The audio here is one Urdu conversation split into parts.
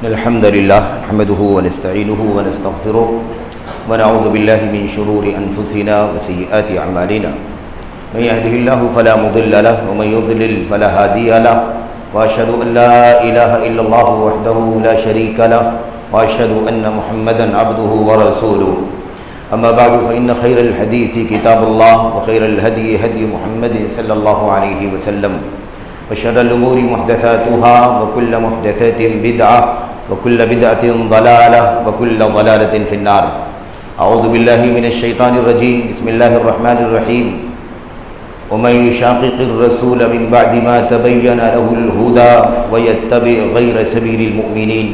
الحمد لله نحمده ونستعينه ونستغفره ونعوذ بالله من شرور أنفسنا وسيئات أعمالنا من يهده الله فلا مضل له ومن يضلل فلا هادي له وأشهد أن لا إله إلا الله وحده لا شريك له وأشهد أن محمدا عبده ورسوله أما بعد فإن خير الحديث كتاب الله وخير الهدي هدي محمد صلى الله عليه وسلم وشر الأمور محدثاتها وكل محدثات بدعة وكل بدعة ضلالة وكل ضلالة في النار. أعوذ بالله من الشيطان الرجيم. بسم الله الرحمن الرحيم. ومن يشاقق الرسول من بعد ما تبين له الهدى ويتبع غير سبيل المؤمنين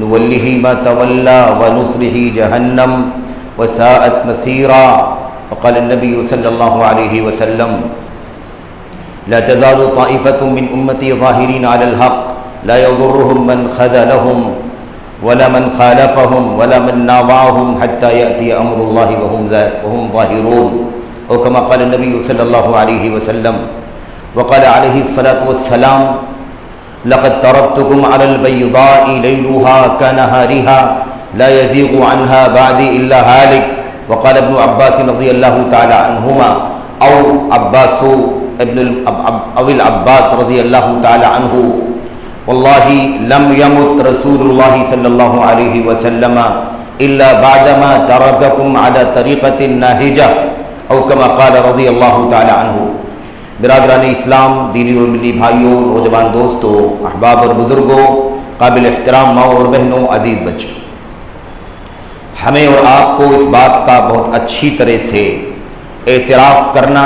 نوله ما تولى ونصره جهنم وساءت مسيرا. وقال النبي صلى الله عليه وسلم: لا تزال طائفة من أمتي ظاهرين على الحق لا يضرهم من خذلهم ولا من خالفهم ولا من ناوعهم حتى يأتي أمر الله وهم ظاهرون. وكما قال النبي صلى الله عليه وسلم. وقال عليه الصلاة والسلام: لقد تركتكم على البيضاء ليلها كنهارها لا يزيغ عنها بعدي إلا هالك. وقال ابن عباس رضي الله تعالى عنهما أو العباس رضی اللہ تعالی عنہ: واللہ لم يمت رسول اللہ صلی اللہ علیہ وسلم الا بعدما ترککم على طریقۃ ناہجہ او کما قال رضی اللہ تعالی عنہ. برادران اسلام، دینی اور ملی بھائیوں، نوجوان دوستوں، احباب اور بزرگوں، قابل احترام ماؤں اور بہنوں، عزیز بچوں، ہمیں اور آپ کو اس بات کا بہت اچھی طرح سے اعتراف کرنا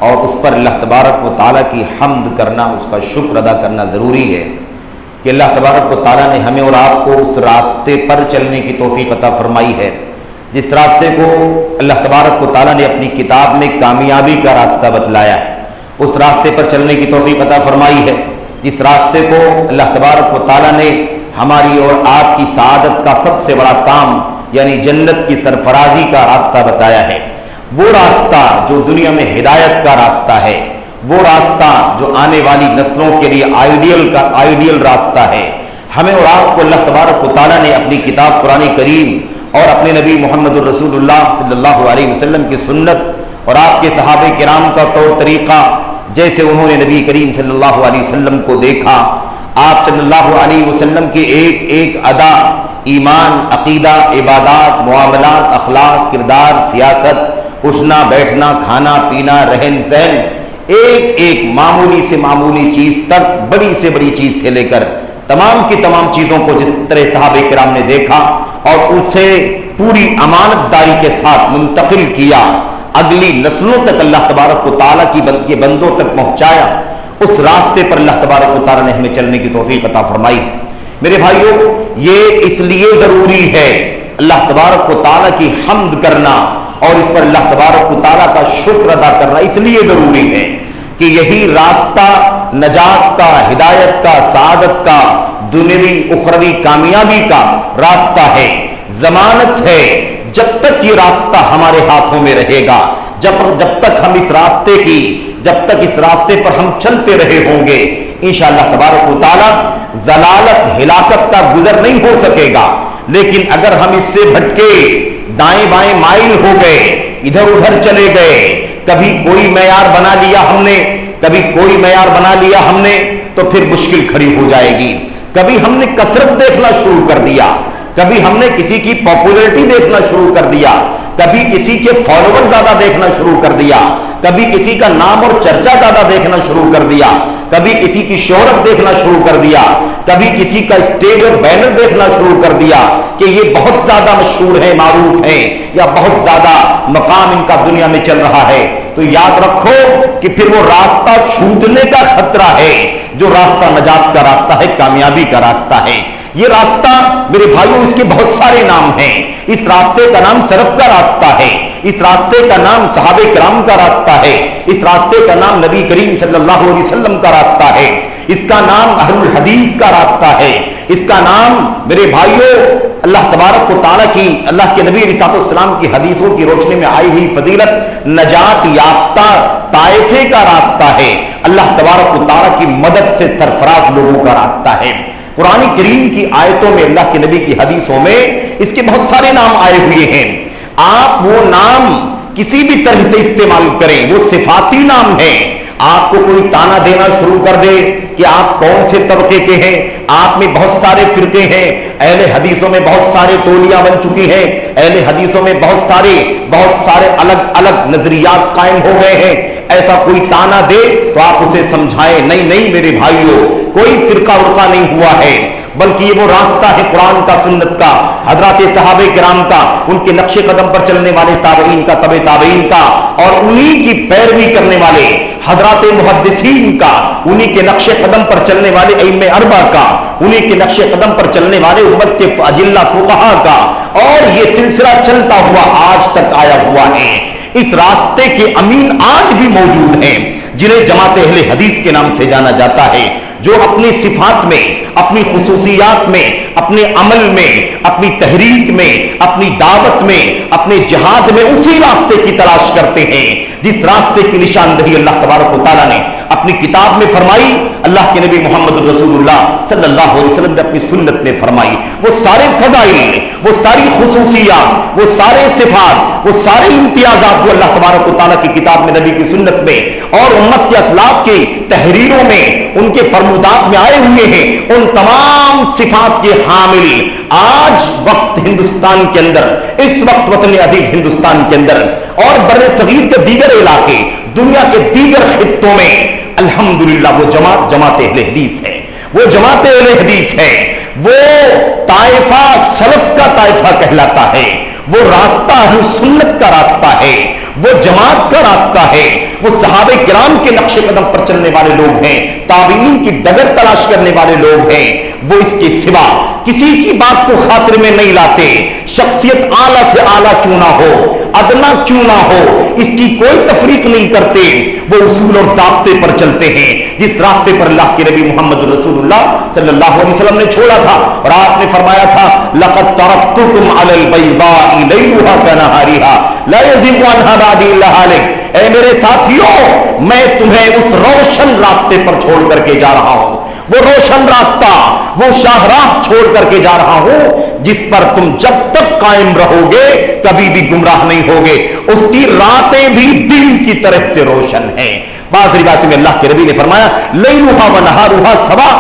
اور اس پر اللہ تبارک و تعالیٰ کی حمد کرنا، اس کا شکر ادا کرنا ضروری ہے کہ اللہ تبارک و تعالیٰ نے ہمیں اور آپ کو اس راستے پر چلنے کی توفیق عطا فرمائی ہے جس راستے کو اللہ تبارک و تعالیٰ نے اپنی کتاب میں کامیابی کا راستہ بتلایا ہے. اس راستے پر چلنے کی توفیق عطا فرمائی ہے جس راستے کو اللہ تبارک و تعالیٰ نے ہماری اور آپ کی سعادت کا سب سے بڑا کام یعنی جنت کی سرفرازی کا راستہ بتایا ہے. وہ راستہ جو دنیا میں ہدایت کا راستہ ہے، وہ راستہ جو آنے والی نسلوں کے لیے آئیڈیل راستہ ہے. ہمیں اور آپ کو اللہ تبارک و تعالیٰ نے اپنی کتاب قرآن کریم اور اپنے نبی محمد الرسول اللہ صلی اللہ علیہ وسلم کی سنت اور آپ کے صحابہ کرام کا طور طریقہ، جیسے انہوں نے نبی کریم صلی اللہ علیہ وسلم کو دیکھا، آپ صلی اللہ علیہ وسلم کی ایک ایک ادا، ایمان، عقیدہ، عبادات، معاملات، اخلاق، کردار، سیاست، اٹھنا بیٹھنا، کھانا پینا، رہن سہن، ایک ایک معمولی سے معمولی چیز تک بڑی سے بڑی چیز سے لے کر تمام کی تمام چیزوں کو جس طرح صحابہ کرام نے دیکھا اور اسے پوری امانت داری کے ساتھ منتقل کیا، اگلی نسلوں تک اللہ تبارک و تعالیٰ کے بندوں تک پہنچایا، اس راستے پر اللہ تبارک و تعالیٰ نے ہمیں چلنے کی توفیق عطا فرمائی. میرے بھائیوں، یہ اس لیے ضروری ہے اللہ تبارک و تعالیٰ کی حمد کرنا اور اس پر اللہ تبارک و تعالیٰ کا شکر ادا کرنا اس لیے ضروری ہے کہ یہی راستہ نجات کا، ہدایت کا، سعادت کا، دنیوی اخروی کامیابی کا راستہ ہے، ضمانت ہے. جب تک یہ راستہ ہمارے ہاتھوں میں رہے گا، جب تک ہم اس راستے پر ہم چلتے رہے ہوں گے، انشاءاللہ تبارک و تعالیٰ ضلالت، ہلاکت کا گزر نہیں ہو سکے گا. لیکن اگر ہم اس سے بھٹکے، دائیں بائیں مائل ہو گئے، ادھر ادھر چلے گئے، کبھی کوئی معیار بنا لیا ہم نے، کبھی کوئی معیار بنا لیا ہم نے، تو پھر مشکل کھڑی ہو جائے گی. کبھی ہم نے کثرت دیکھنا شروع کر دیا، کبھی ہم نے کسی کی پاپولیرٹی دیکھنا شروع کر دیا، کبھی کسی کے فالوور زیادہ دیکھنا شروع کر دیا، کبھی کسی کا نام اور چرچا زیادہ دیکھنا شروع کر دیا، کبھی کسی کی شہرت دیکھنا شروع کر دیا، کبھی کسی کا اسٹیج اور بینر دیکھنا شروع کر دیا کہ یہ بہت زیادہ مشہور ہیں، معروف ہیں، یا بہت زیادہ مقام ان کا دنیا میں چل رہا ہے. تو یاد رکھو کہ پھر وہ راستہ چھوٹنے کا خطرہ ہے جو راستہ نجات کا راستہ ہے، کامیابی کا راستہ ہے. یہ راستہ میرے بھائیوں، اس کے بہت سارے نام ہیں. اس راستے کا نام سلف کا راستہ ہے، اس راستے کا نام صحابہ کرام کا راستہ ہے، اس راستے کا نام نبی کریم صلی اللہ علیہ وسلم کا راستہ ہے، اس کا نام اہل الحدیث کا راستہ ہے، اس کا نام میرے بھائیوں اللہ تبارک و تعالیٰ کی، اللہ کے نبی علیہ السلام کی حدیثوں کی روشنی میں آئی ہوئی فضیلت نجات یافتہ طائفے کا راستہ ہے، اللہ تبارک و تعالیٰ کی مدد سے سرفراز لوگوں کا راستہ ہے. قرآن کریم کی آیتوں میں، اللہ کے نبی کی حدیثوں میں اس کے بہت سارے نام آئے ہوئے ہیں. آپ وہ نام کسی بھی طرح سے استعمال کریں، وہ صفاتی نام ہیں. آپ کو کوئی تانا دینا شروع کر دے کہ آپ کون سے طبقے کے ہیں، آپ میں بہت سارے فرقے ہیں، اہل حدیثوں میں بہت سارے ٹولیاں بن چکی ہیں، اہل حدیثوں میں بہت سارے الگ الگ نظریات قائم ہو گئے ہیں، ایسا کوئی تانا دے تو آپ اسے سمجھائیں، نہیں میرے بھائیوں، کوئی فرقہ ورقہ نہیں ہوا ہے، بلکہ یہ وہ راستہ ہے قرآن کا، سنت کا، حضرات صحابہ کرام کا، ان کے نقش قدم پر چلنے والے تابعین کا، تبع تابعین کا، اور انہی کی پیروی کرنے والے حضرات محدثین کا، انہی کے نقش قدم پر چلنے والے ائمہ اربعہ کا، انہی کے نقش قدم پر چلنے والے امت کے اجلہ فقہا کا، اور یہ سلسلہ چلتا ہوا آج تک آیا ہوا ہے. اس راستے کے امین آج بھی موجود ہیں، جنہیں جماعت اہل حدیث کے نام سے جانا جاتا ہے، جو اپنی صفات میں، اپنی خصوصیات میں، اپنے عمل میں، اپنی تحریک میں، اپنی دعوت میں، اپنے جہاد میں اسی راستے کی تلاش کرتے ہیں جس راستے کی نشاندہی اللہ تبارک و تعالیٰ نے اپنی کتاب میں فرمائی، اللہ کے نبی محمد رسول اللہ صلی اللہ علیہ وسلم نے اپنی سنت میں فرمائی. وہ سارے فضائل، وہ ساری خصوصیات، وہ سارے صفات، وہ سارے امتیازات جو اللہ تبارک و تعالیٰ کی کتاب میں، نبی کی سنت میں اور امت کے اسلاف کی تحریروں میں، ان کے فرمودات میں آئے ہوئے ہیں، ان تمام صفات کے حامل آج وقت ہندوستان کے اندر، اس وقت وطن عزیز ہندوستان کے اندر اور بر صغیر کے دیگر علاقے، دنیا کے دیگر خطوں میں الحمدللہ وہ جماعت اہل حدیث ہے، وہ جماعت اہل حدیث ہے، وہ طائفہ سلف کا طائفہ کہلاتا ہے، وہ راستہ اہل سنت کا راستہ ہے، وہ جماعت کا راستہ ہے، وہ صحابہ کرام کے نقش قدم پر چلنے والے لوگ ہیں، تابعین کی ڈگر تلاش کرنے والے لوگ ہیں. وہ اس کے سوا کسی کی بات کو خاطر میں نہیں لاتے، شخصیت اعلیٰ سے اعلیٰ کیوں نہ ہو، ادنا کیوں نہ ہو، اس کی کوئی تفریق نہیں کرتے. وہ اصول اور ضابطے پر چلتے ہیں جس راستے پر اللہ کے نبی محمد رسول اللہ صلی اللہ علیہ وسلم نے چھوڑا تھا، اور آپ نے فرمایا تھا لقد ترکتکم علی البیضاء لیلها کنہارها لا یزیغ عنہا بعدی الا ہالک. اے میرے ساتھیوں، میں تمہیں اس روشن راستے پر چھوڑ کر کے جا رہا ہوں، وہ روشن راستہ، وہ شاہراہ چھوڑ کر کے جا رہا ہوں جس پر تم جب تک قائم رہو گے کبھی بھی گمراہ نہیں ہوگے. اس کی راتیں بھی دن کی طرف سے روشن ہیں. بعض روایتوں میں اللہ کے نبی نے فرمایا لیلھا و نہارھا سوا،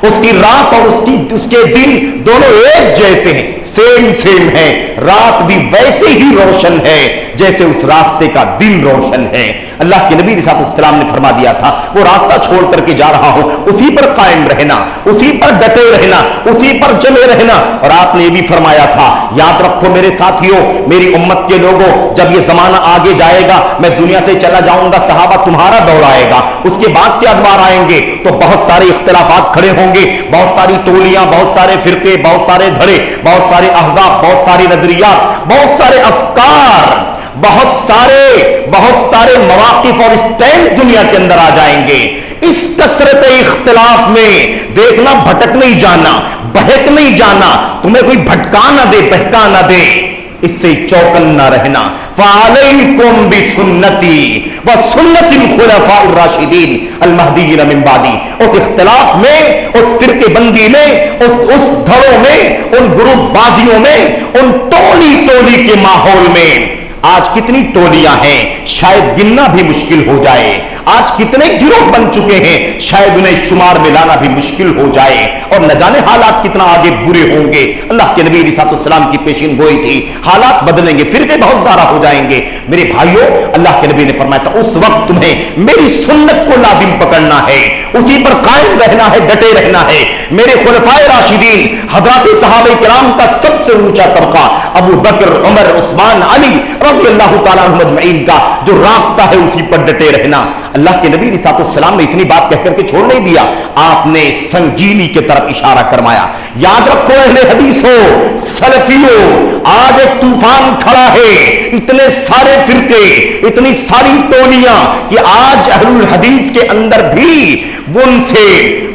اس کی رات اور اس کے دن دونوں ایک جیسے ہیں، سیم ہیں. رات بھی ویسے ہی روشن ہے جیسے اس راستے کا دن روشن ہے. اللہ کے نبی صلی اللہ علیہ وسلم نے فرما دیا تھا وہ راستہ چھوڑ کر کے جا رہا ہوں، اسی پر قائم رہنا، اسی پر ڈٹے رہنا، اسی پر جمے رہنا. اور آپ نے یہ بھی فرمایا تھا یاد رکھو میرے ساتھیوں، میری امت کے لوگوں، جب یہ زمانہ آگے جائے گا، میں دنیا سے چلا جاؤں گا، صحابہ تمہارا دور آئے گا، اس کے بعد کے ادوار آئیں گے تو بہت سارے اختلافات کھڑے ہوں گے، بہت ساری ٹولیاں، بہت سارے فرقے، بہت سارے دھڑے، بہت سارے احزاب، بہت ساری نظریات، بہت سارے افکار، بہت سارے مواقف اور اسٹینڈ دنیا کے اندر آ جائیں گے. اس کثرت اختلاف میں دیکھنا بھٹک نہیں جانا، بہک نہیں جانا، تمہیں کوئی بھٹکا نہ دے، بہکا نہ دے، اس سے چوکن نہ رہنا. فعلیکم بسنتی وسنت الخلفاء الراشدین المہدیین من بعدی. اس اختلاف میں، اس فرقے بندی میں، اس دھڑوں میں، ان گروپ بازیوں میں، ان ٹولی کے ماحول میں آج کتنی ٹولیاں ہیں شاید گننا بھی مشکل ہو جائے، آج کتنے گروہ بن چکے ہیں شاید انہیں شمار میں لانا بھی مشکل ہو جائے، اور نہ جانے حالات کتنا آگے برے ہوں گے. اللہ کے نبی علیہ السلام کی پیشین گوئی تھی حالات بدلیں گے، فرقے بہت زیادہ ہو جائیں گے. میرے بھائیوں، اللہ کے نبی نے فرمایا تھا اس وقت تمہیں میری سنت کو لازم پکڑنا ہے، اسی پر قائم رہنا ہے، ڈٹے رہنا ہے. میرے خلفائے راشدین حضرات صحابہ کرام کا سب سے اونچا طبقہ ابو بکر، عمر، عثمان، علی رضی اللہ تعالیٰ عنہ مجمعین کا جو راستہ ہے اسی پر ڈٹے رہنا. اللہ کے نبی صلی اللہ علیہ وسلم نے اتنی بات کہہ کر کے چھوڑ نہیں دیا، آپ نے سنگینی کی طرف اشارہ کروایا. یاد رکھو اہل حدیث ہو، سلفیوں، آج ایک طوفان کھڑا ہے، اتنے سارے فرقے، اتنی ساری ٹولیاں کہ آج اہل الحدیث کے اندر بھی ان سے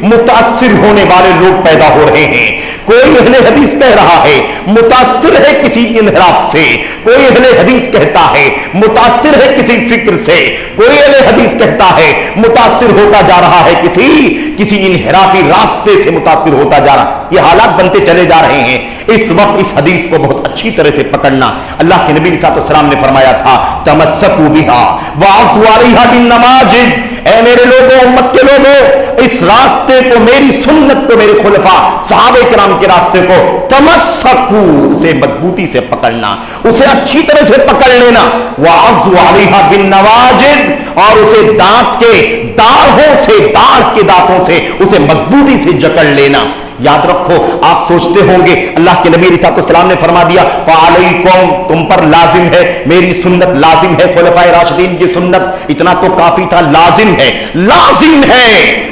متاثر ہونے والے لوگ پیدا ہو رہے ہیں. کوئی اہل حدیث کہہ رہا ہے متاثر ہے کسی انحراف سے, کوئی اہل حدیث کہتا ہے متاثر ہے کسی فکر سے, کوئی اہل حدیث کہتا ہے متاثر ہوتا جا رہا ہے کسی انحرافی راستے سے متاثر ہوتا جا رہا. یہ حالات بنتے چلے جا رہے ہیں. اس وقت اس حدیث کو بہت اچھی طرح سے پکڑنا. اللہ کے نبی صلی اللہ علیہ وسلم نے فرمایا تھا تمسکوا بہا وعضوا علیہا بالنواجذ, اے میرے لوگوں, امت کے لوگوں, اس راستے کو, میری سنت کو, میرے خلفاء صحابہ کرام کے راستے کو تمسکو, اسے مضبوطی سے پکڑنا, اسے اچھی طرح سے پکڑ لینا. وعضوا علیہا بالنواجذ, اور اسے دانت کے داڑھوں سے, داڑھ کے دانتوں سے اسے مضبوطی سے جکڑ لینا. یاد رکھو, آپ سوچتے ہوں گے اللہ کے نبی علیہ السلام نے فرما دیا فعلیکم, تم پر لازم ہے میری سنت, لازم ہے خلفائے راشدین کی سنت, اتنا تو کافی تھا, لازم ہے, لازم ہے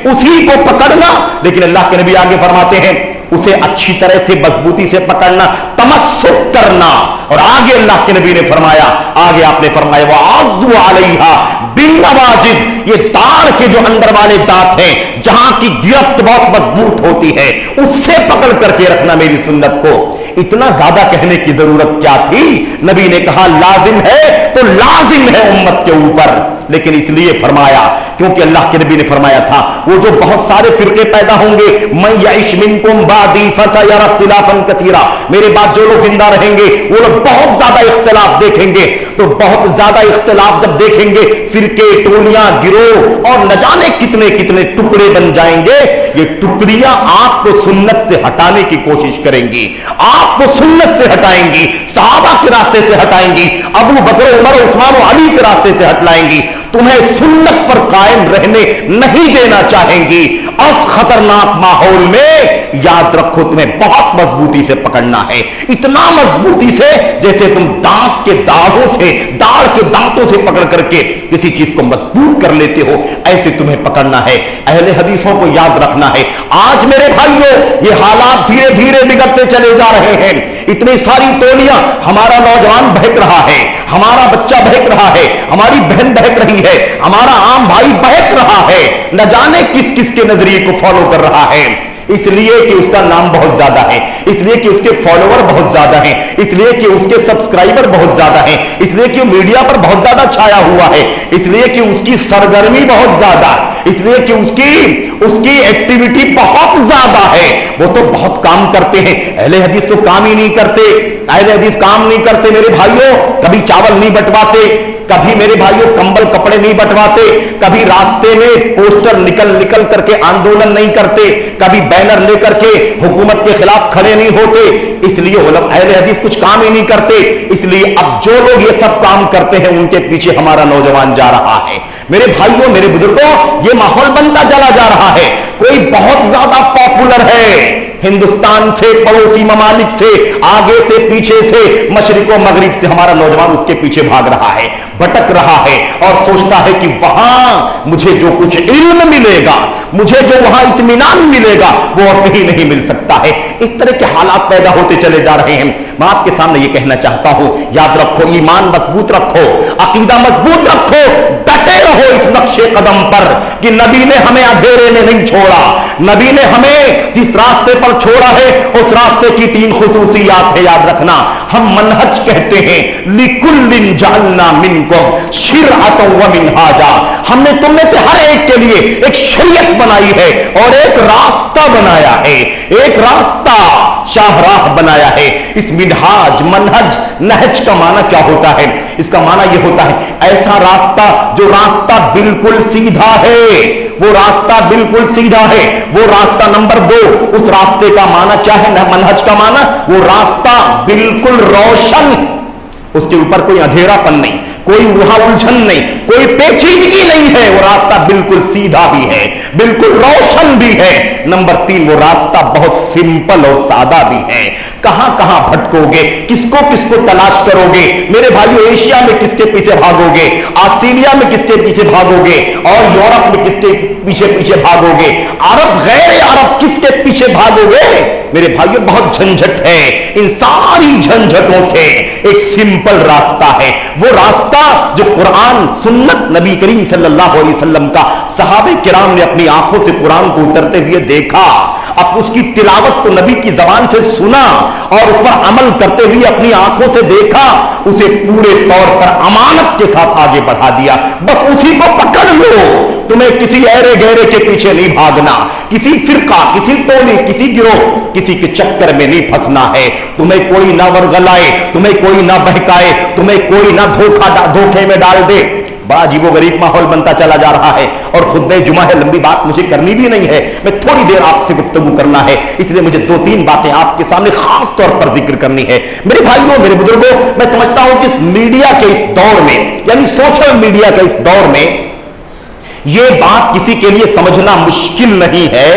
اسی کو پکڑنا. لیکن اللہ کے نبی آگے فرماتے ہیں اسے اچھی طرح سے مضبوطی سے پکڑنا, تمسک کرنا. اور آگے اللہ کے نبی نے فرمایا, آگے آپ نے فرمایا وعضوا علیہا بالنواجذ, یہ داڑھ کے جو اندر والے دانت ہیں جہاں کی گرفت بہت مضبوط ہوتی ہے, اس سے پکڑ کر کے رکھنا میری سنت کو. اتنا زیادہ کہنے کی ضرورت کیا تھی؟ نبی نے کہا لازم ہے تو لازم ہے امت کے اوپر. لیکن اس لیے فرمایا کیونکہ اللہ کے نبی نے فرمایا تھا وہ جو بہت سارے فرقے پیدا ہوں گے, من یعش منکم بعدی فسیری اختلافا کثیرا, میرے بعد جو لوگ زندہ رہیں گے وہ لوگ بہت زیادہ اختلاف دیکھیں گے. تو بہت زیادہ اختلاف جب دیکھیں گے, فرقے, ٹولیاں, گروہ اور نہ جانے کتنے کتنے ٹکڑے بن جائیں گے. یہ ٹکڑیاں آپ کو سنت سے ہٹانے کی کوشش کریں گی, آپ کو سنت سے ہٹائیں گی, صحابہ کے راستے سے ہٹائیں گی, ابو بکر, عمر, عثمان و علی کے راستے سے ہٹلائیں گی, تمہیں سنت پر قائم رہنے نہیں دینا چاہیں گی. اس خطرناک ماحول میں یاد رکھو تمہیں بہت مضبوطی سے پکڑنا ہے, اتنا مضبوطی سے جیسے تم دانت کے داڑھوں سے, داڑھ کے دانتوں سے پکڑ کر کے کسی چیز کو مضبوط کر لیتے ہو, ایسے تمہیں پکڑنا ہے. اہل حدیثوں کو یاد رکھنا ہے. آج میرے بھائیوں یہ حالات دھیرے دھیرے بگڑتے چلے جا رہے ہیں. اتنی ساری ٹولیاں, ہمارا نوجوان بہک رہا ہے, ہمارا بچہ بہک رہا ہے, ہماری بہن بہک رہی ہے, ہمارا عام بھائی بہک رہا ہے, نہ جانے کس کس کے نظریے کو فالو کر رہا ہے. اس لیے کہ اس کا نام بہت زیادہ ہے, اس لیے کہ اس کے فالوور بہت زیادہ ہیں, اس لیے کہ اس کے سبسکرائبر بہت زیادہ ہیں, اس لیے کہ میڈیا پر بہت زیادہ چھایا ہوا ہے, اس لیے کہ اس کی سرگرمی بہت زیادہ, اس لیے کہ اس کی ایکٹیویٹی بہت زیادہ ہے. وہ تو بہت کام کرتے ہیں, اہل حدیث تو کام ہی نہیں کرتے. اہل حدیث کام نہیں کرتے میرے بھائیوں, کبھی چاول نہیں بٹواتے, کبھی میرے بھائیوں کمبل کپڑے نہیں بٹواتے, کبھی راستے میں پوسٹر نکل کر کے آندولن نہیں کرتے, کبھی بینر لے کر کے حکومت کے خلاف کھڑے نہیں ہوتے. اس لیے علماء اہل حدیث کچھ کام ہی نہیں کرتے. اس لیے اب جو لوگ یہ سب کام کرتے ہیں ان کے پیچھے ہمارا نوجوان جا رہا ہے. میرے بھائیوں, میرے بزرگوں, یہ ماحول بنتا چلا جا رہا ہے. کوئی بہت زیادہ پاپولر ہے, ہندوستان سے, پڑوسی ممالک سے, آگے سے, پیچھے سے, مشرق و مغرب سے, ہمارا نوجوان اس کے پیچھے بھاگ رہا ہے, بھٹک رہا ہے اور سوچتا ہے کہ وہاں مجھے جو کچھ علم ملے گا, مجھے جو وہاں اطمینان ملے گا وہ اور کہیں نہیں مل سکتا ہے. اس طرح کے حالات پیدا ہوتے چلے جا رہے ہیں. میں آپ کے سامنے یہ کہنا چاہتا ہوں, یاد رکھو, ایمان مضبوط رکھو, عقیدہ مضبوط رکھو, ڈٹے رہو اس نقش قدم پر کہ نبی نے ہمیں اندھیرے میں نہیں چھوڑا. نبی نے ہمیں جس راستے پر چھوڑا ہے اس راستے کی 3 خصوصیات ہے, یاد رکھنا. ہم منہج کہتے ہیں, لِكُلٍّ جَعَلْنَا مِنْكُمْ شِرْعَةً وَمِنْهَاجًا, ہم نے تم میں سے ہر ایک کے لیے ایک شریعت بنائی ہے اور ایک راستہ بنایا ہے, ایک راستہ, شاہراہ بنایا ہے. اس منہاج, منہج, نہج کا معنی کیا ہوتا ہے؟ اس کا معنی یہ ہوتا ہے ایسا راستہ جو راستہ بالکل سیدھا ہے, وہ راستہ بالکل سیدھا ہے. وہ راستہ نمبر 2, اس راستے کا معنی کیا ہے؟ منہج کا معنی وہ راستہ بالکل روشن, اس کے اوپر کوئی اندھیرا پن نہیں, کوئی وہاں الجھن نہیں, کوئی پیچیدگی نہیں ہے. وہ راستہ بالکل سیدھا بھی ہے, بالکل روشن بھی ہے. نمبر 3, وہ راستہ بہت سمپل اور سادہ بھی ہے. کہاں کہاں بھٹکو گے, کس کو تلاش کرو گے میرے بھائیو؟ ایشیا میں کس کے پیچھے بھاگو گے, آسٹریلیا میں کس کے پیچھے بھاگو گے, اور یورپ میں کس کے پیچھے بھاگو گے, عرب غیر عرب کس کے پیچھے بھاگو گے میرے بھائیو؟ بہت جھنجھٹ ہے. ان ساری جھنجھٹوں سے ایک سمپل راستہ ہے، وہ راستہ جو قرآن سنت نبی کریم صلی اللہ علیہ وسلم کا صحابہ کرام نے اپنی آنکھوں سے قرآن کو اترتے ہوئے دیکھا، اب اس کی تلاوت کو نبی کی زبان سے سنا اور اس پر عمل کرتے ہوئے اپنی آنکھوں سے دیکھا، اسے پورے طور پر امانت کے ساتھ آگے بڑھا دیا۔ بس اسی کو پکڑ لو، تمہیں کسی ایرے گہرے کے پیچھے نہیں بھاگنا، کسی فرقہ، کسی ٹولی، کسی گروہ، کسی کے چکر میں نہیں پھنسنا ہے۔ تمہیں کوئی نہ ورغلائے، تمہیں کوئی نہ بہکائے، تمہیں کوئی نہ دھوکے میں ڈال دے۔ بڑا عجیب و غریب ماحول بنتا چلا جا رہا ہے، اور خطبہ جمعہ ہے، لمبی بات مجھے کرنی بھی نہیں ہے، میں تھوڑی دیر آپ سے گفتگو کرنا ہے، اس لیے مجھے 2-3 باتیں آپ کے سامنے خاص طور پر ذکر کرنی ہے۔ میرے بھائیوں، میرے بزرگوں، میں سمجھتا ہوں کہ میڈیا کے اس دور میں، یعنی سوشل میڈیا کے اس دور میں، یہ بات کسی کے لیے سمجھنا مشکل نہیں ہے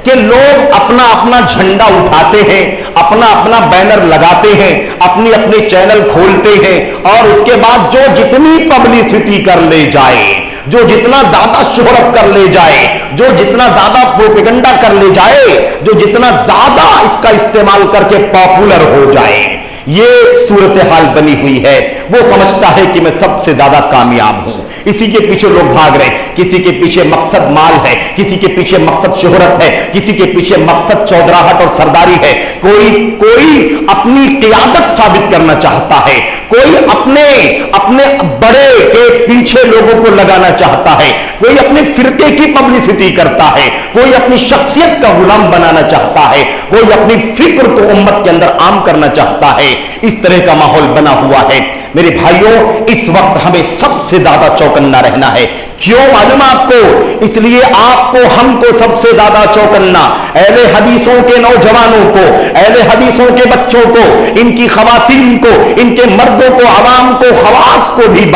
کہ لوگ اپنا اپنا جھنڈا اٹھاتے ہیں، اپنا اپنا بینر لگاتے ہیں، اپنے اپنے چینل کھولتے ہیں، اور اس کے بعد جو جتنی پبلسٹی کر لے جائے، جو جتنا زیادہ شہرت کر لے جائے، جو جتنا زیادہ پروپیگنڈا کر لے جائے، جو جتنا زیادہ اس کا استعمال کر کے پاپولر ہو جائے، یہ صورتحال بنی ہوئی ہے۔ وہ سمجھتا ہے کہ میں سب سے زیادہ کامیاب ہوں، اسی کے پیچھے لوگ بھاگ رہے ہیں، کسی کے پیچھے مقصد مال ہے، کسی کے پیچھے مقصد شہرت ہے، کسی کے پیچھے مقصد چودراہٹ اور سرداری ہے، کوئی اپنی قیادت ثابت کرنا چاہتا ہے، کوئی اپنے بڑے کے پیچھے لوگوں کو لگانا چاہتا ہے، کوئی اپنے فرقے کی پبلسٹی کرتا ہے، کوئی اپنی شخصیت کا غلام بنانا چاہتا ہے، کوئی اپنی فکر کو امت کے اندر عام کرنا چاہتا ہے۔ اس طرح کا ماحول بنا ہوا ہے۔ میرے بھائیوں، اس وقت ہمیں سب سے زیادہ چوکنا رہنا ہے۔ کیوں معلوم آپ کو؟ اس لیے آپ کو، ہم کو سب سے زیادہ چوکنا، اہل حدیثوں کے نوجوانوں کو، اہل حدیثوں کے بچوں کو، ان کی خواتین کو، ان کے مردوں کو، عوام کو، خواص کو بھی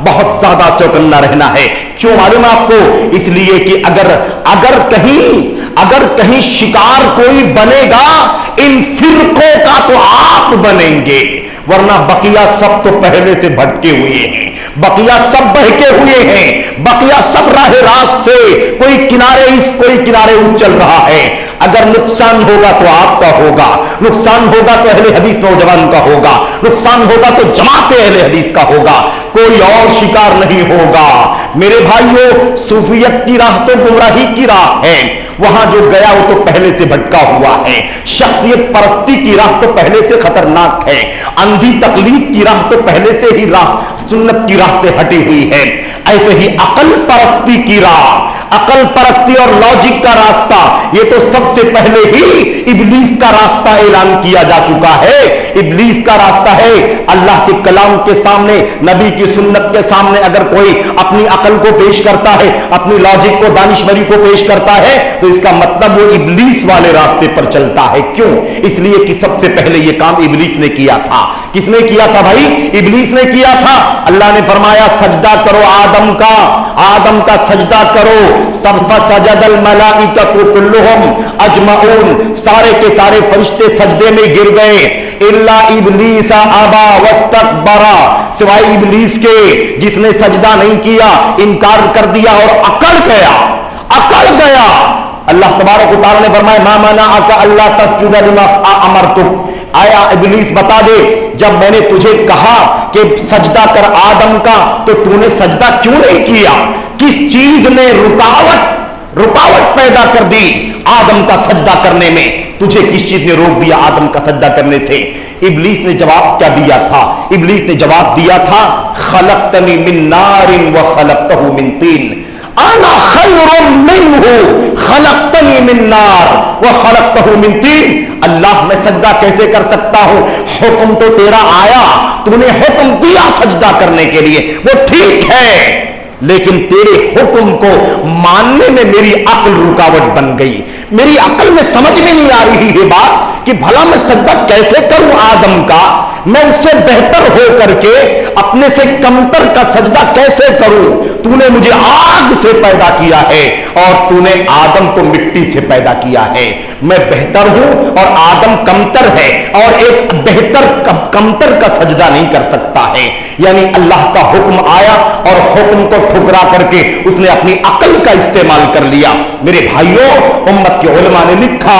بہت زیادہ چوکنا رہنا ہے۔ کیوں معلوم آپ کو؟ اس لیے کہ اگر کہیں شکار کوئی بنے گا، ان فرقوں کا تو آپ بنیں گے، ورنہ بقیہ سب تو پہلے سے بھٹکے ہوئے ہیں، بقیہ سب بہکے ہوئے ہیں، بقیہ سب راہ راست سے کوئی کنارے اس کوئی کنارے اس چل رہا ہے۔ اگر نقصان ہوگا تو آپ کا ہوگا، نقصان ہوگا تو اہل حدیث نوجوان کا ہوگا، نقصان ہوگا تو جماعت اہل حدیث کا ہوگا، کوئی اور شکار نہیں ہوگا۔ میرے بھائیوں، صوفیت کی راہ تو گمراہی کی راہ ہے، وہاں جو گیا وہ تو پہلے سے بھٹکا ہوا ہے۔ شخصیت پرستی کی راہ تو پہلے سے خطرناک ہے، اندھی تقلید کی راہ تو پہلے سے ہی سنت کی راہ سے ہٹی ہوئی ہے۔ ایسے ہی عقل پرستی کی راہ، عقل پرستی اور لاجک کا راستہ، یہ تو سب سے پہلے ہی ابلیس کا راستہ اعلان کیا جا چکا ہے۔ ابلیس کا راستہ ہے، اللہ کے کلام کے سامنے، نبی کی سنت کے سامنے اگر کوئی اپنی عقل کو پیش کرتا ہے، اپنی لاجک کو، دانشوری کو پیش کرتا ہے، تو اس کا مطلب وہ ابلیس والے راستے پر چلتا ہے۔ کیوں؟ اس لیے کہ سب سے پہلے یہ کام ابلیس نے کیا تھا۔ کس نے کیا تھا بھائی؟ ابلیس نے کیا تھا۔ اللہ نے فرمایا سجدہ کرو آدم کا سجدہ کرو، سب فسجد الملائکۃ کلھم اجمعون، سارے کے سارے فرشتے سجدے میں گر گئے، الا ابلیس ابا واستکبر، سوائے ابلیس کے جس نے سجدہ نہیں کیا، انکار کر دیا اور اکڑ گیا۔ اللہ تبارک و تعالی نے فرمایا ما منعک الا تسجد لما امرتک، آیا ابلیس بتا دے، جب میں نے تجھے کہا کہ سجدہ کر آدم کا تو تو نے سجدہ کیوں نہیں کیا؟ کس چیز نے رکاوٹ پیدا کر دی آدم کا سجدہ کرنے میں؟ تجھے کس چیز نے روک دیا آدم کا سجدہ کرنے سے؟ ابلیس نے جواب کیا دیا تھا؟ ابلیس نے جواب دیا تھا خلقتنی من نار وخلقتہ من طین، انا خیر منہ خلقتنی من نار وخلقتہ من طین۔ اللہ میں سجدہ کیسے کر سکتا ہوں؟ حکم تو تیرا آیا، تو نے حکم دیا سجدہ کرنے کے لیے، وہ ٹھیک ہے، لیکن تیرے حکم کو ماننے میں میری عقل رکاوٹ بن گئی۔ میری عقل میں سمجھ میں نہیں آ رہی ہے بات کہ بھلا میں سجدہ کیسے کروں آدم کا، میں اس سے بہتر ہو کر کے اپنے سے کمتر کا سجدہ کیسے کروں؟ تو نے مجھے آگ سے پیدا کیا ہے اور تو نے آدم کو مٹی سے پیدا کیا ہے، میں بہتر ہوں اور آدم کمتر ہے، اور ایک بہتر کمتر کا سجدہ نہیں کر سکتا ہے۔ یعنی اللہ کا حکم آیا اور حکم کو ٹھکرا کر کے اس نے اپنی عقل کا استعمال کر لیا۔ میرے بھائیوں، امت کے علماء نے لکھا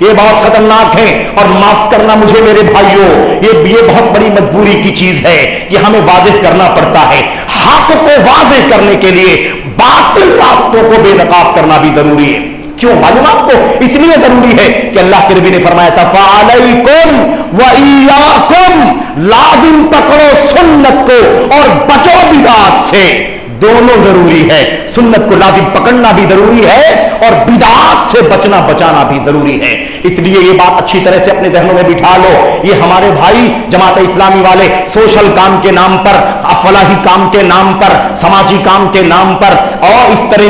یہ بہت خطرناک ہے، اور معاف کرنا مجھے میرے بھائیوں، یہ بہت بڑی مجبوری کی چیز ہے کہ ہمیں واضح کرنا پڑتا ہے۔ حق کو واضح کرنے کے لیے باطل راستوں کو بے نقاب کرنا بھی ضروری ہے۔ کیوں معلوم آپ کو؟ اس لیے ضروری ہے کہ اللہ کے نبی نے فرمایا تھا فَعَلَيْكُمْ وَإِيَّاكُمْ، لازم پکڑو سنت کو اور بچو بدعات سے۔ دونوں ضروری ہے، سنت کو لازم پکڑنا بھی ضروری ہے اور بدعات سے بچانا بھی ضروری ہے۔ اس لیے یہ بات اچھی طرح سے اپنے ذہنوں میں بٹھا لو، یہ ہمارے بھائی جماعت اسلامی والے سوشل کام کے نام پر، فلاحی کام کے نام پر، سماجی کام کے نام پر اور اس طرح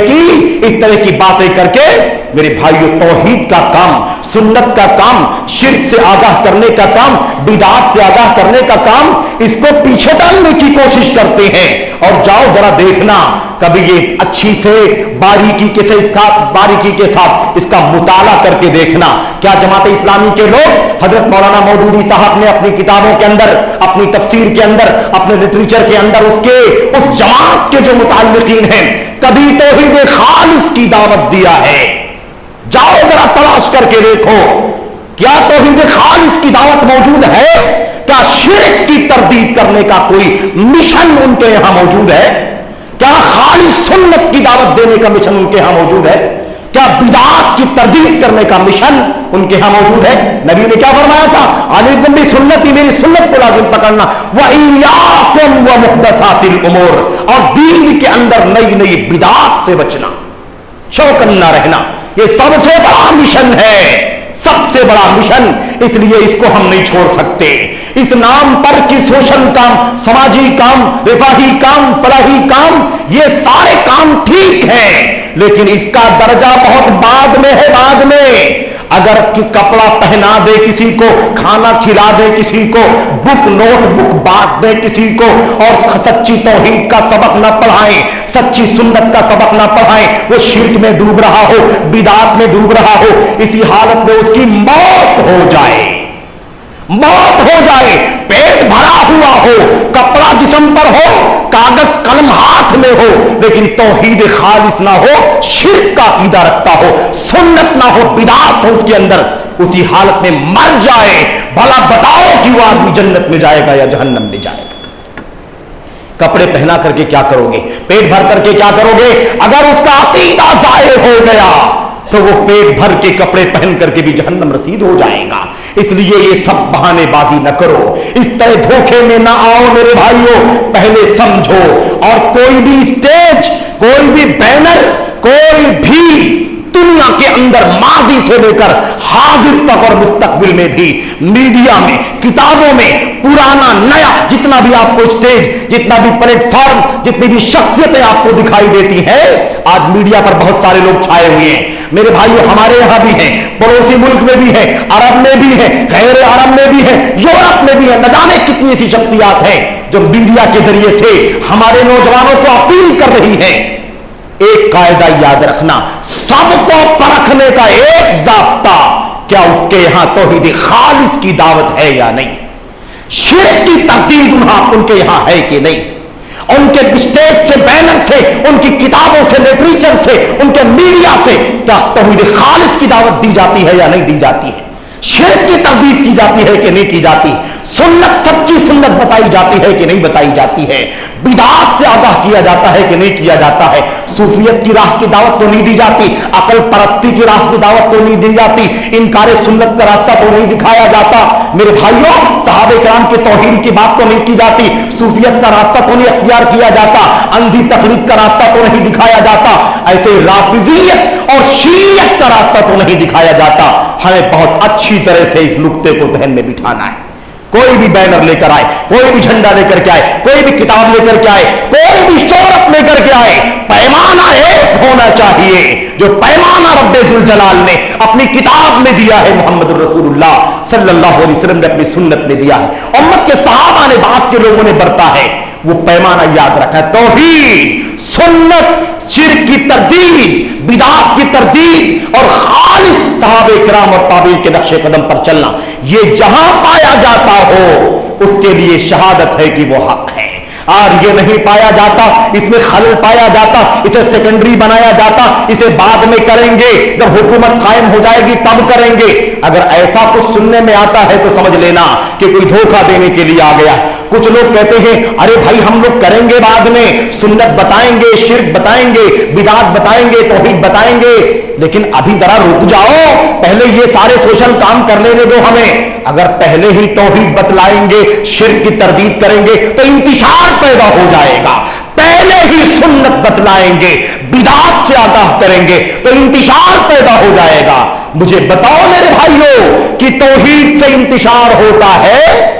کی باتیں کر کے میرے بھائیوں توحید کا کام، سنت کا کام، شرک سے آگاہ کرنے کا کام، بدعات سے آگاہ کرنے کا کام، اس کو پیچھے ڈالنے کی کوشش کرتے ہیں۔ اور جاؤ ذرا دیکھنا، کبھی یہ اچھی سے باریکی کے ساتھ اس کا مطالعہ کر کے دیکھنا، کیا جماعت اسلامی کے لوگ حضرت مولانا مودودی صاحب نے اپنی کتابوں کے اندر، اپنی تفسیر کے اندر، اپنے لٹریچر کے اندر اس جماعت کے جو متعلقین ہیں کبھی توحید خالص کی دعوت دیا ہے؟ جاؤ ذرا تلاش کر کے دیکھو، کیا توحید خالص کی دعوت موجود ہے؟ کیا شرک کی تردید کرنے کا کوئی مشن ان کے یہاں موجود ہے؟ کیا خالص سنت کی دعوت دینے کا مشن ان کے یہاں موجود ہے؟ کیا بدعات کی تردید کرنے کا مشن ان کے ہاں موجود ہے؟ نبی نے کیا فرمایا تھا؟ علیکم بسنتی، میری سنت کو لازم پکڑنا، وَإِيَّاكُمْ وَمُحْدَثَاتِ الْأُمُورِ، اور دین کے اندر نئی بدعات سے بچنا، چوکن نہ رہنا۔ یہ سب سے بڑا مشن ہے، سب سے بڑا مشن، اس لیے اس کو ہم نہیں چھوڑ سکتے۔ اس نام پر کہ سوشل کام، سماجی کام، رفاہی کام، فلاحی کام، یہ سارے کام ٹھیک ہیں، لیکن اس کا درجہ بہت بعد میں ہے۔ بعد میں اگر کہ کپڑا پہنا دے کسی کو، کھانا کھلا دے کسی کو، نوٹ بک بانٹ دے کسی کو، اور سچی توحید کا سبق نہ پڑھائیں، سچی سنت کا سبق نہ پڑھائیں، وہ شرک میں ڈوب رہا ہو، بدعات میں ڈوب رہا ہو، اسی حالت میں اس کی موت ہو جائے، پیٹ بھرا ہوا ہو، کپڑا جسم پر ہو، کاغذ قلم ہاتھ میں ہو، لیکن توحید خالص نہ ہو، شرک کا عقیدہ رکھتا ہو، سنت نہ ہو، بدعات ہو اس کے اندر، اسی حالت میں مر جائے، بھلا بتاؤ کہ وہ آدمی جنت میں جائے گا یا جہنم میں جائے گا؟ کپڑے پہنا کر کے کیا کرو گے؟ پیٹ بھر کر کے کیا کرو گے؟ اگر اس کا عقیدہ ظاہر ہو گیا تو وہ پیٹ بھر کے کپڑے پہن کر کے بھی جہنم رسید ہو جائے گا۔ اس لیے یہ سب بہانے بازی نہ کرو، اس طرح دھوکے میں نہ آؤ میرے بھائیوں، پہلے سمجھو۔ اور کوئی بھی اسٹیج، کوئی بھی بینر، کوئی بھی دنیا کے اندر ماضی سے لے کر حاضر تک اور مستقبل میں بھی، میڈیا میں، کتابوں میں، پرانا نیا، جتنا بھی آپ کو اسٹیج، جتنا بھی پلیٹ فارم، جتنی بھی شخصیتیں آپ کو دکھائی دیتی ہیں، آج میڈیا پر بہت سارے لوگ چھائے ہوئے ہیں میرے بھائیوں، ہمارے یہاں بھی ہیں، پڑوسی ملک میں بھی ہیں، عرب میں بھی ہیں، غیر عرب میں بھی ہیں، یورپ میں بھی ہیں، نہ جانے کتنی ایسی شخصیات ہیں جو میڈیا کے ذریعے سے ہمارے نوجوانوں کو اپیل کر رہی ہیں۔ ایک قاعدہ یاد رکھنا، سب کو پرکھنے کا ایک ضابطہ، کیا اس کے یہاں توحید خالص کی دعوت ہے یا نہیں، شرک کی تردید ان کے یہاں ہے کہ نہیں، ان کے اسٹیج سے، بینر سے، ان کی کتابوں سے، لٹریچر سے، ان کے میڈیا سے کیا توحید خالص کی دعوت دی جاتی ہے یا نہیں دی جاتی ہے، شرک کی تردید کی جاتی ہے کہ نہیں کی جاتی، سنت، سچی سنت بتائی جاتی ہے کہ نہیں بتائی جاتی ہے، بدعات سے آگاہ کیا جاتا ہے کہ نہیں کیا جاتا ہے، صوفیت کی راہ کی دعوت تو نہیں دی جاتی، عقل پرستی کی راہ کی دعوت تو نہیں دی جاتی، انکار سنت کا راستہ تو نہیں دکھایا جاتا میرے بھائیوں، صحابہ کرام کے توحید کی بات تو نہیں کی جاتی، صوفیت کا راستہ تو نہیں اختیار کیا جاتا، اندھی تقلید کا راستہ تو نہیں دکھایا جاتا، ایسے رافضیت اور شیعیت کا راستہ تو نہیں دکھایا جاتا۔ ہمیں بہت اچھی طرح سے اس نقطے کو ذہن میں بٹھانا ہے۔ کوئی بھی بینر لے کر آئے، کوئی بھی جھنڈا لے کر کے آئے، کوئی بھی کتاب لے کر کے آئے، کوئی بھی شہرت لے کر کے آئے، پیمانہ ایک ہونا چاہیے، جو پیمانہ رب ذوالجلال نے اپنی کتاب میں دیا ہے، محمد رسول اللہ صلی اللہ علیہ وسلم نے اپنی سنت میں دیا ہے، امت کے صحابہ نے، بعد کے لوگوں نے برتا ہے، وہ پیمانہ یاد رکھا ہے، توحید، سنت، شرک کی تردید، بدعات کی تردید اور خالص صحابہ کرام اور تابعین کے نقش قدم پر چلنا، یہ جہاں پایا جاتا ہو اس کے لیے شہادت ہے کہ وہ حق ہے۔ اور یہ نہیں پایا جاتا، اس میں خلل پایا جاتا، اسے سیکنڈری بنایا جاتا، اسے بعد میں کریں گے، جب حکومت قائم ہو جائے گی تب کریں گے۔ اگر ایسا کچھ سننے میں آتا ہے تو سمجھ لینا کہ کوئی دھوکہ دینے کے لیے آ گیا۔ کچھ لوگ کہتے ہیں ارے بھائی ہم لوگ کریں گے بعد میں، سنت بتائیں گے، شرک بتائیں گے، بدعت بتائیں گے، توحید بتائیں گے، لیکن ابھی ذرا رک جاؤ، پہلے یہ سارے سوشل کام کر لینے دو ہمیں۔ اگر پہلے ہی توحید بتلائیں گے، شرک کی تردید کریں گے تو انتشار پیدا ہو جائے گا۔ پہلے ہی سنت بتلائیں گے، بدعات سے آگاہ کریں گے تو انتشار پیدا ہو جائے گا۔ مجھے بتاؤ میرے بھائیوں کہ توحید سے انتشار ہوتا ہے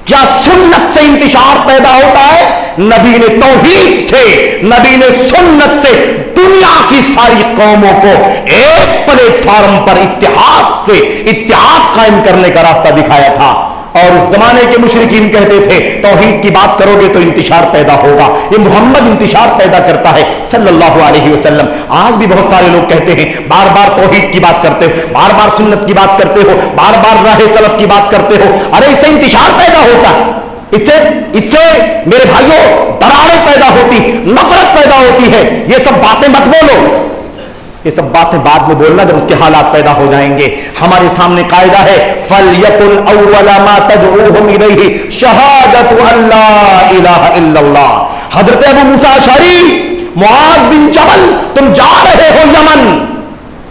کیا سنت سے انتشار پیدا ہوتا ہے؟ نبی نے توحید سے، نبی نے سنت سے دنیا کی ساری قوموں کو ایک پلیٹ فارم پر اتحاد قائم کرنے کا راستہ دکھایا تھا۔ اور اس زمانے کے مشرکین کہتے تھے توحید کی بات کرو گے تو انتشار پیدا ہوگا، یہ محمد انتشار پیدا کرتا ہے صلی اللہ علیہ وسلم۔ آج بھی بہت سارے لوگ کہتے ہیں بار بار توحید کی بات کرتے ہو، بار بار سنت کی بات کرتے ہو، بار بار راہ سلف کی بات کرتے ہو، ارے اس سے انتشار پیدا ہوتا ہے، اس سے میرے بھائیوں دراریں پیدا ہوتی، نفرت پیدا ہوتی ہے۔ یہ سب باتیں مت بولو، یہ سب باتیں بعد میں بولنا جب اس کے حالات پیدا ہو جائیں گے۔ ہمارے سامنے قاعدہ ہے فَلْيَكُنْ أَوَّلَ مَا تَدْعُوهُمْ إِلَيْهِ شَهَادَةُ أَن لَّا إِلَٰهَ إِلَّا اللَّهُ۔ حضرت ابو موسیٰ اشعری، معاذ بن جبل، تم جا رہے ہو یمن،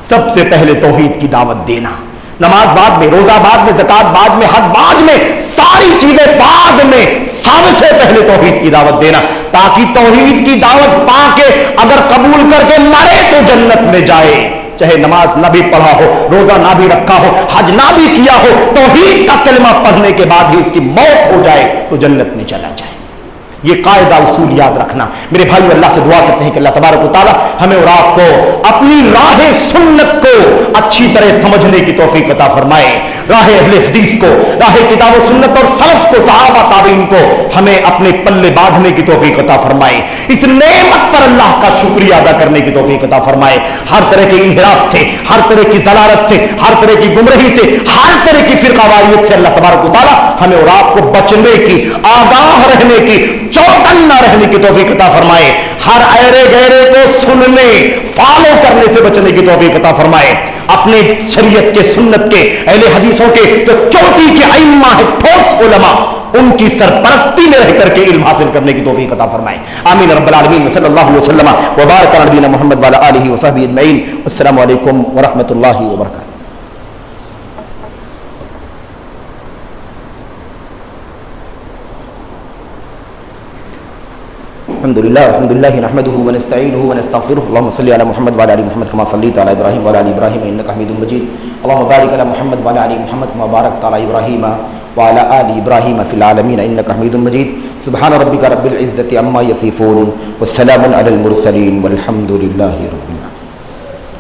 سب سے پہلے توحید کی دعوت دینا، نماز بعد میں، روزہ بعد میں، زکات بعد میں، حج بعد میں، ساری چیزیں بعد میں، سب سے پہلے توحید کی دعوت دینا، تاکہ توحید کی دعوت پا کے اگر قبول کر کے مرے تو جنت میں جائے، چاہے نماز نہ بھی پڑھا ہو، روزہ نہ بھی رکھا ہو، حج نہ بھی کیا ہو، توحید کا کلمہ پڑھنے کے بعد ہی اس کی موت ہو جائے تو جنت میں چلا جائے۔ یہ قاعدہ اصول یاد رکھنا میرے بھائی۔ اللہ سے دعا کرتے ہیں کہ اللہ تبارک و تعالی ہمیں اور آپ کو اپنی راہ سنت کو اچھی طرح سمجھنے کی توفیق عطا فرمائے، راہ اہل حدیث کو، راہ کتاب و سنت اور سلف کو، صحابہ تابعین کو ہمیں اپنے پلے باندھنے کی توفیق عطا فرمائے، اس نعمت پر اللہ کا شکریہ ادا کرنے کی توفیق عطا فرمائے، ہر طرح کے انحراف سے، ہر طرح کی ضلالت سے، ہر طرح کی گمراہی سے، ہر طرح کی فرقہ واریت سے اللہ تبارک و تعالی ہمیں اور آپ کو بچنے کی، آگاہ رہنے کی، چوکنا رہنے کی توفیق عطا فرمائے، ہر ایرے گہرے کو سننے، فالو کرنے سے بچنے کی توفیق عطا فرمائے، اپنے شریعت کے، سنت کے، اہل حدیثوں کے جو چوٹی کے ائمہ ہیں، ٹھوس علماء، ان کی سرپرستی میں رہ کر کے علم حاصل کرنے کی توفیق عطا فرمائے۔ آمین رب العالمین، صلی اللہ علیہ وسلم وبارک علی نبینا محمد وعلی آلہ وصحبہ اجمعین۔ السلام علیکم ورحمۃ اللہ وبرکاتہ۔ الحمد لله نحمده ونستعينه ونستغفره، اللهم صل على محمد وعلى ال محمد كما صليت على ابراهيم وعلى ال ابراهيم انك حميد مجيد، اللهم بارك على محمد وعلى ال محمد كما باركت على ابراهيم وعلى ال ابراهيم في العالمين انك حميد مجيد۔ سبحان ربك رب العزة عما يصفون والسلام على المرسلين والحمد لله رب العالمين۔